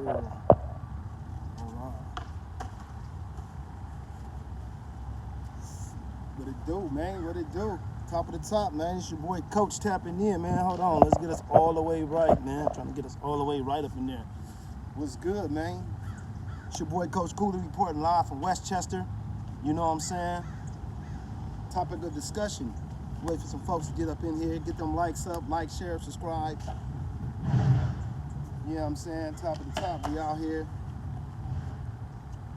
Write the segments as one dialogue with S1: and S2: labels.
S1: Hold on. What it do, man? What it do? Top of the top, man. It's your boy Coach tapping in, man. Hold on. Let's get us all the way right, man. Trying to get us all the way right up in there. What's good, man? It's your boy Coach Cooley reporting live from Westchester. You know what I'm saying? Topic of discussion. Wait for some folks to get up in here. Get them likes up. Like, share, subscribe. You know what I'm saying? Top of the top. We out here.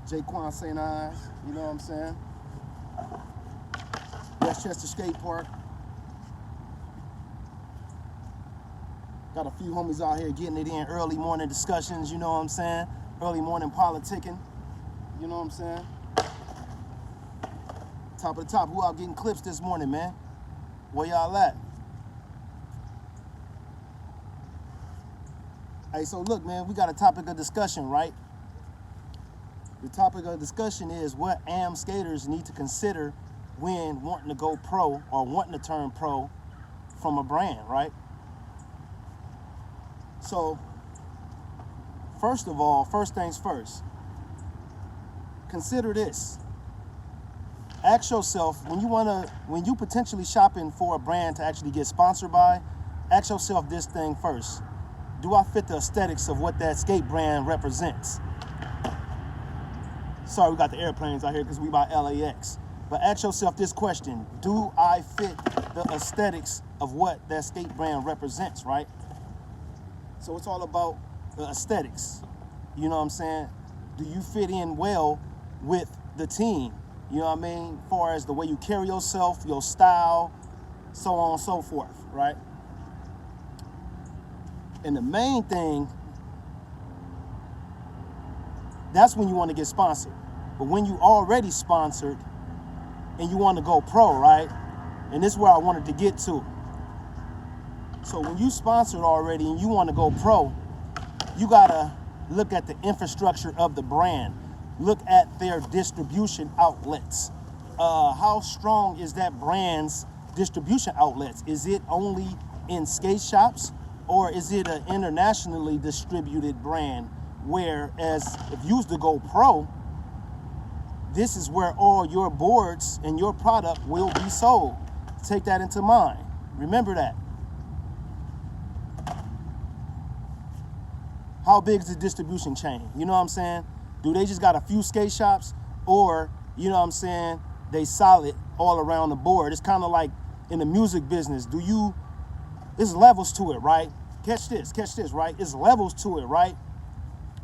S1: Jaquan St. Ives. You know what I'm saying? Westchester Skate Park. Got a few homies out here getting it in. Early morning discussions, you know what I'm saying? Early morning politicking, you know what I'm saying? Top of the top, who out getting clips this morning, man? Where y'all at? Hey, so look, man, we got a topic of discussion, right? The topic of discussion is what AM skaters need to consider when wanting to go pro or wanting to turn pro from a brand, right? So, first of all, first things first, consider this. Ask yourself, when you potentially shopping for a brand to actually get sponsored by, ask yourself this thing first. Do I fit the aesthetics of what that skate brand represents? Sorry, we got the airplanes out here because we by LAX. But ask yourself this question: do I fit the aesthetics of what that skate brand represents, right? So it's all about the aesthetics. You know what I'm saying? Do you fit in well with the team? You know what I mean? As far as the way you carry yourself, your style, so on and so forth, right? And the main thing, that's when you want to get sponsored. But when you already sponsored, and you want to go pro, right? And this is where I wanted to get to. So when you sponsored already and you want to go pro, you gotta look at the infrastructure of the brand. Look at their distribution outlets. How strong is that brand's distribution outlets? Is it only in skate shops, or is it an internationally distributed brand? Whereas if you was to go pro, this is where all your boards and your product will be sold. Take that into mind. Remember that. How big is the distribution chain? You know what I'm saying? Do they just got a few skate shops, or, you know what I'm saying, they solid all around the board? It's kind of like in the music business. There's levels to it, right? Catch this, right? It's levels to it, right?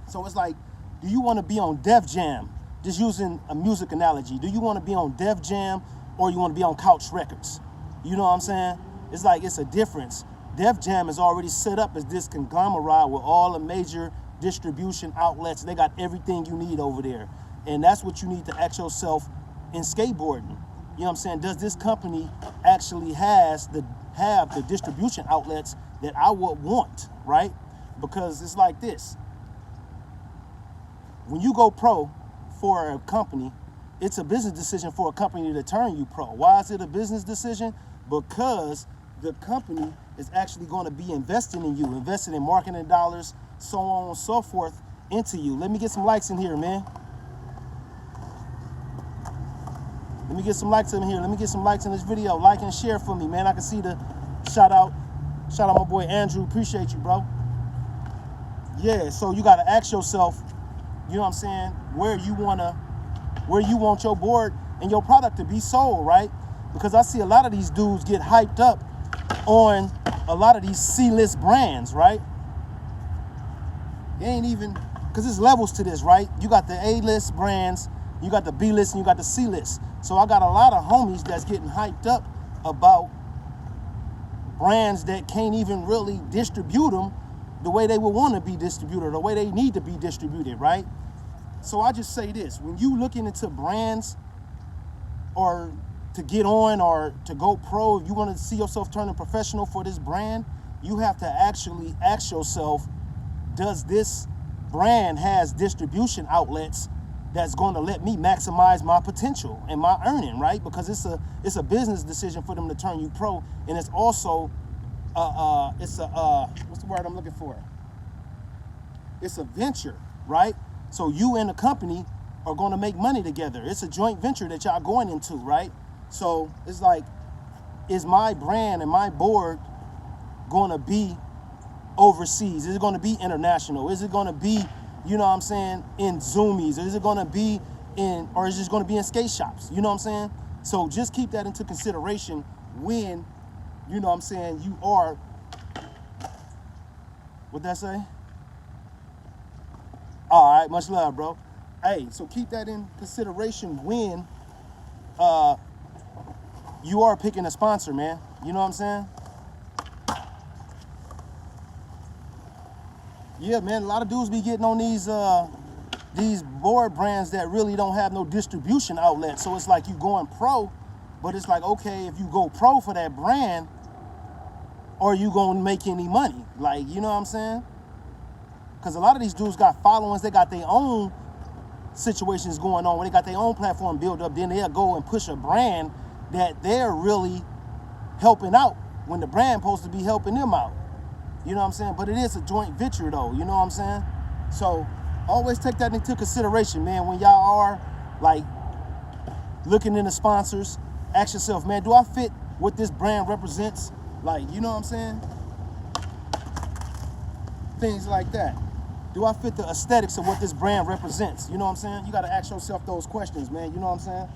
S1: So it's like, do you want to be on Def Jam? Just using a music analogy. Do you want to be on Def Jam, or you want to be on Couch Records? You know what I'm saying? It's like, it's a difference. Def Jam is already set up as this conglomerate with all the major distribution outlets. They got everything you need over there. And that's what you need to ask yourself in skateboarding. You know what I'm saying? Does this company actually have the distribution outlets that I would want, right? Because it's like this. When you go pro for a company, it's a business decision for a company to turn you pro. Why is it a business decision? Because the company is actually going to be investing in you, investing in marketing dollars, so on and so forth, into you. Let me get some likes in here, man. Let me get some likes in here. Let me get some likes in this video. Like and share for me, man. I can see the shout out my boy Andrew. Appreciate you, bro. Yeah, so you got to ask yourself, you know what I'm saying, where you want your board and your product to be sold, right? Because I see a lot of these dudes get hyped up on a lot of these C-list brands, right? It ain't even, because there's levels to this, right? You got the A-list brands, you got the B-list, and you got the C-list. So I got a lot of homies that's getting hyped up about brands that can't even really distribute them the way they would want to be distributed, the way they need to be distributed, right? So I just say this: when you looking into brands, or to get on or to go pro, if you want to see yourself turning professional for this brand, you have to actually ask yourself, does this brand has distribution outlets that's going to let me maximize my potential and my earning, right? Because it's a business decision for them to turn you pro, and it's also what's the word I'm looking for? it's a venture, right? So you and the company are going to make money together. It's a joint venture that y'all going into, right? So it's like, is my brand and my board going to be overseas? Is it going to be international? Is it going to be, you know what I'm saying, in Zoomies? Is it going to be in, or is it just going to be in skate shops? You know what I'm saying? So just keep that into consideration when, you know what I'm saying, you are, what'd that say? All right, much love, bro. Hey, so keep that in consideration when you are picking a sponsor, man. You know what I'm saying? Yeah, man, a lot of dudes be getting on these board brands that really don't have no distribution outlet. So it's like you going pro, but it's like, okay, if you go pro for that brand, are you gonna make any money? Like, you know what I'm saying? Because a lot of these dudes got followings, they got their own situations going on, where they got their own platform built up, then they'll go and push a brand that they're really helping out when the brand supposed to be helping them out. You know what I'm saying? But it is a joint venture though, you know what I'm saying? So always take that into consideration, man. When y'all are like looking into sponsors, ask yourself, man, do I fit what this brand represents? Like, you know what I'm saying? Things like that. Do I fit the aesthetics of what this brand represents? You know what I'm saying? You got to ask yourself those questions, man. You know what I'm saying?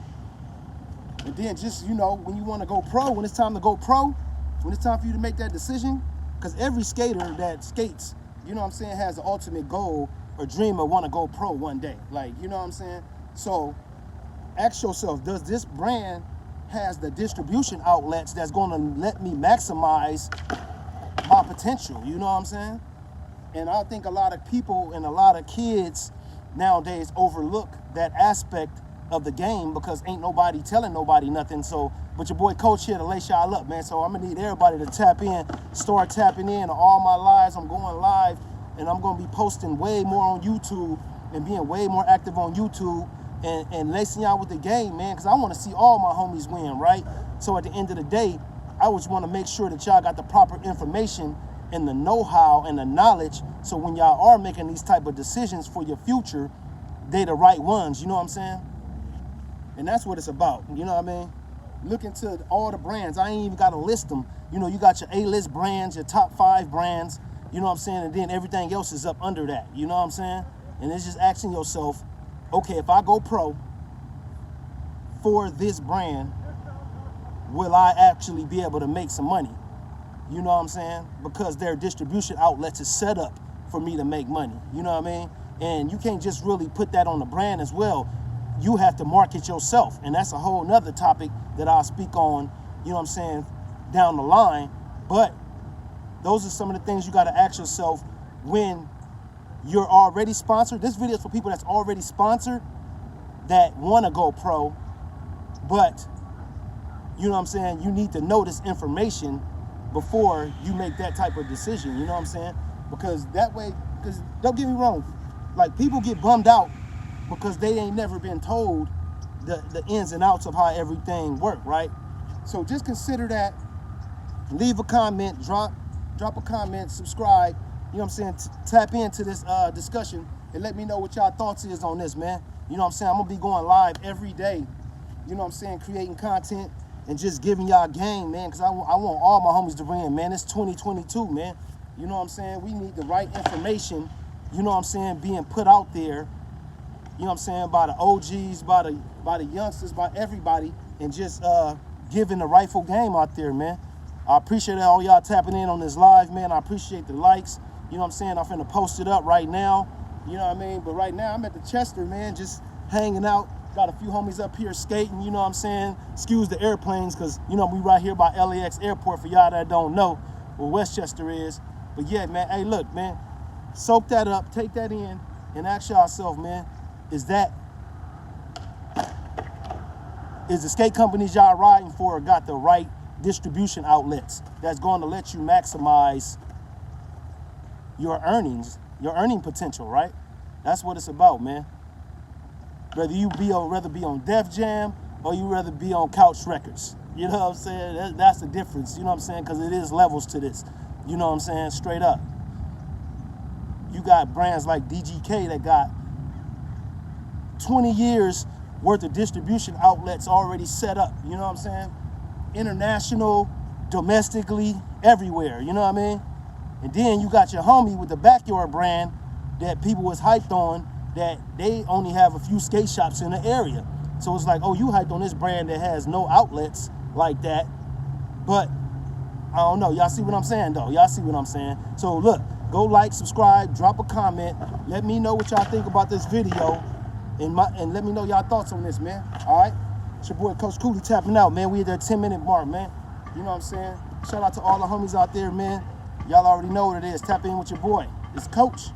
S1: And then just, you know, when you want to go pro, when it's time to go pro, when it's time for you to make that decision, because every skater that skates, you know what I'm saying, has the ultimate goal or dream of want to go pro one day. Like, you know what I'm saying? So ask yourself, does this brand has the distribution outlets that's going to let me maximize my potential? You know what I'm saying? And I think a lot of people and a lot of kids nowadays overlook that aspect of the game because ain't nobody telling nobody nothing. So, but your boy Coach here to lace y'all up, man. So I'm gonna need everybody to tap in, start tapping in. All my lives, I'm going live, and I'm gonna be posting way more on YouTube and being way more active on YouTube and lacing y'all with the game, man. Because I want to see all my homies win, right? So at the end of the day, I just want to make sure that y'all got the proper information and the know-how and the knowledge, so when y'all are making these type of decisions for your future, they the right ones, you know what I'm saying? And that's what it's about, you know what I mean? Look into all the brands. I ain't even got to list them. You know, you got your A-list brands, your top 5 brands, you know what I'm saying? And then everything else is up under that, you know what I'm saying? And it's just asking yourself, okay, if I go pro for this brand, will I actually be able to make some money? You know what I'm saying? Because their distribution outlets is set up for me to make money. You know what I mean? And you can't just really put that on the brand as well. You have to market yourself. And that's a whole nother topic that I'll speak on, you know what I'm saying, down the line. But those are some of the things you got to ask yourself when you're already sponsored. This video is for people that's already sponsored that want to go pro. But, you know what I'm saying, you need to know this information before you make that type of decision, you know what I'm saying? Because that way, because don't get me wrong, like people get bummed out because they ain't never been told the ins and outs of how everything work, right? So just consider that. Leave a comment, drop a comment, subscribe, you know what I'm saying? Tap into this discussion and let me know what y'all thoughts is on this, man. You know what I'm saying? I'm gonna be going live every day, you know what I'm saying, creating content and just giving y'all game, man, because I want all my homies to win, man. It's 2022, man. You know what I'm saying? We need the right information, you know what I'm saying, being put out there, you know what I'm saying, by the OGs, by the youngsters, by everybody, and just giving the rightful game out there, man. I appreciate all y'all tapping in on this live, man. I appreciate the likes. You know what I'm saying? I'm finna post it up right now. You know what I mean? But right now, I'm at the Chester, man, just hanging out. Got a few homies up here skating, you know what I'm saying? Excuse the airplanes, because, you know, we right here by LAX Airport for y'all that don't know where Westchester is. But yeah, man, hey, look, man, soak that up, take that in, and ask yourself, man, is the skate companies y'all riding for got the right distribution outlets that's going to let you maximize your earnings, your earning potential, right? That's what it's about, man. Whether you rather be on Def Jam or you rather be on Couch Records. You know what I'm saying? That's the difference, you know what I'm saying? Because it is levels to this. You know what I'm saying? Straight up. You got brands like DGK that got 20 years worth of distribution outlets already set up, you know what I'm saying? International, domestically, everywhere, you know what I mean? And then you got your homie with the Backyard brand that people was hyped on, that they only have a few skate shops in the area. So it's like, oh, you hyped on this brand that has no outlets like that. But I don't know, y'all see what I'm saying though? Y'all see what I'm saying? So look, go like, subscribe, drop a comment, let me know what y'all think about this video, and let me know y'all thoughts on this, man. All right? It's your boy Coach Cooley tapping out, man. We at that 10-minute mark, man. You know what I'm saying? Shout out to all the homies out there, man. Y'all already know what it is. Tap in with your boy. It's Coach.